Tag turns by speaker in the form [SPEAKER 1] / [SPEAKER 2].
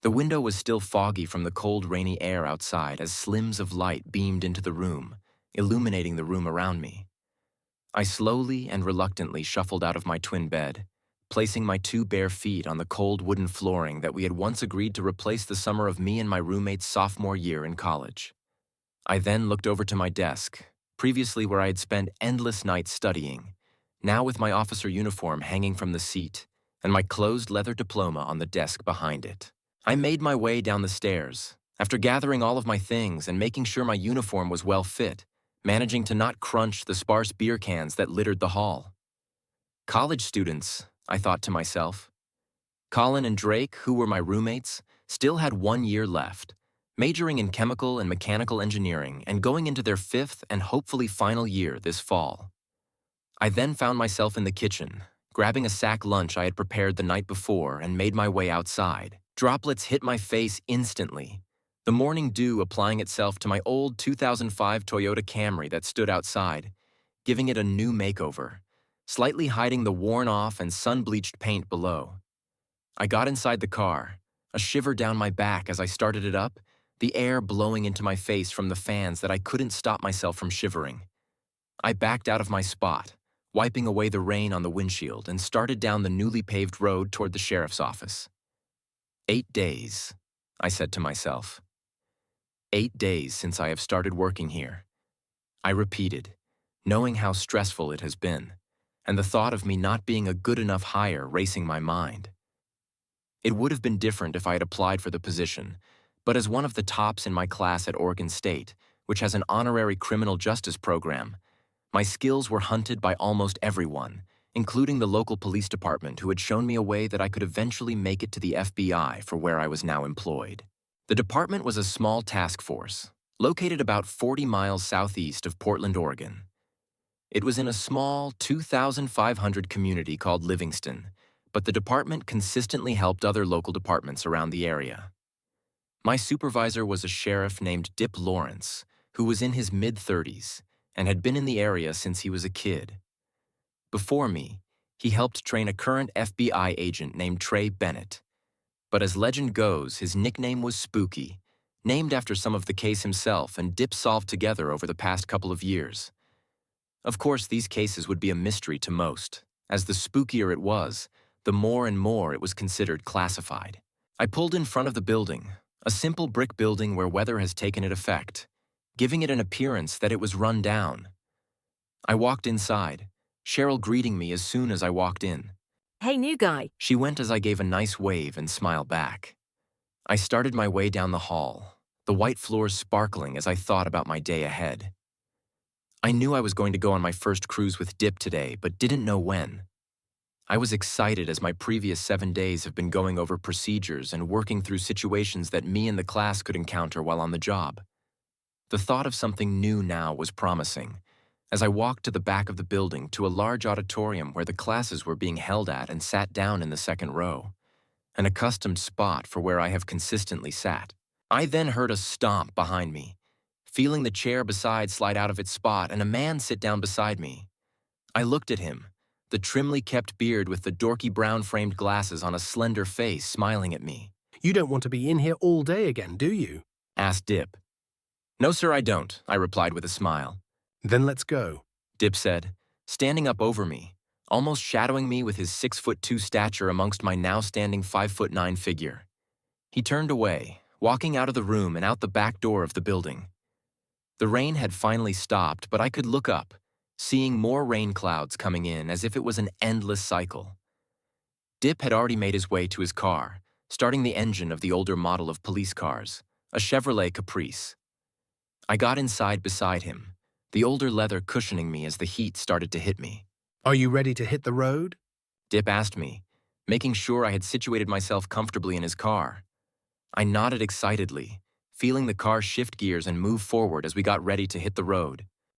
[SPEAKER 1] The window was still foggy from the cold, rainy air outside as slims of light beamed into the room, illuminating the room around me. I slowly and reluctantly shuffled out of my twin bed, placing my two bare feet on the cold wooden flooring that we had once agreed to replace the summer of me and my roommate's sophomore year in college. I then looked over to my desk, previously where I had spent endless nights studying, now with my officer uniform hanging from the seat and my closed leather diploma on the desk behind it. I made my way down the stairs, after gathering all of my things and making sure my uniform was well fit, managing to not crunch the sparse beer cans that littered the hall. College students, I thought to myself. Colin and Drake, who were my roommates, still had 1 year left, majoring in chemical and mechanical engineering and going into their 5th and hopefully final year this fall. I then found myself in the kitchen, grabbing a sack lunch I had prepared the night before and made my way outside. Droplets hit my face instantly, the morning dew applying itself to my old 2005 Toyota Camry that stood outside, giving it a new makeover, slightly hiding the worn-off and sun-bleached paint below. I got inside the car, a shiver down my back as I started it up, the air blowing into my face from the fans that I couldn't stop myself from shivering. I backed out of my spot, wiping away the rain on the windshield, and started down the newly paved road toward the sheriff's office. 8 days, I said to myself. 8 days since I have started working here. I repeated, knowing how stressful it has been, and the thought of me not being a good enough hire racing my mind. It would have been different if I had applied for the position, but as one of the tops in my class at Oregon State, which has an honorary criminal justice program, my skills were hunted by almost everyone, including the local police department who had shown me a way that I could eventually make it to the FBI for where I was now employed. The department was a small task force, located about 40 miles southeast of Portland, Oregon. It was in a small 2,500 community called Livingston, but the department consistently helped other local departments around the area. My supervisor was a sheriff named Dip Lawrence, who was in his mid-30s and had been in the area since he was a kid. Before me, he helped train a current FBI agent named Trey Bennett. But as legend goes, his nickname was Spooky, named after some of the case himself and Dip solved together over the past couple of years. Of course, these cases would be a mystery to most. As the spookier it was, the more and more it was considered classified. I pulled in front of the building, a simple brick building where weather has taken it effect, giving it an appearance that it was run down. I walked inside, Cheryl greeting me as soon as I walked in.
[SPEAKER 2] Hey, new guy.
[SPEAKER 1] She went as I gave a nice wave and smiled back. I started my way down the hall, the white floors sparkling as I thought about my day ahead. I knew I was going to go on my first cruise with Dip today, but didn't know when. I was excited as my previous 7 days have been going over procedures and working through situations that me and the class could encounter while on the job. The thought of something new now was promising, as I walked to the back of the building to a large auditorium where the classes were being held at and sat down in the second row, an accustomed spot for where I have consistently sat. I then heard a stomp behind me, feeling the chair beside slide out of its spot and a man sit down beside me. I looked at him, the trimly kept beard with the dorky brown-framed glasses on a slender face smiling at me.
[SPEAKER 3] "You don't want to be in here all day again, do you?"
[SPEAKER 1] Asked Dip. "No, sir, I don't," I replied with a smile.
[SPEAKER 3] "Then let's go."
[SPEAKER 1] Dip said, standing up over me, almost shadowing me with his 6'2" stature amongst my now standing 5'9" figure. He turned away, walking out of the room and out the back door of the building. The rain had finally stopped, but I could look up, seeing more rain clouds coming in as if it was an endless cycle. Dip had already made his way to his car, starting the engine of the older model of police cars, a Chevrolet Caprice. I got inside beside him, the older leather cushioning me as the heat started to hit me.
[SPEAKER 3] "Are you ready to hit the road?"
[SPEAKER 1] Dip asked me, making sure I had situated myself comfortably in his car. I nodded excitedly, feeling the car shift gears and move forward as we got ready to hit the road.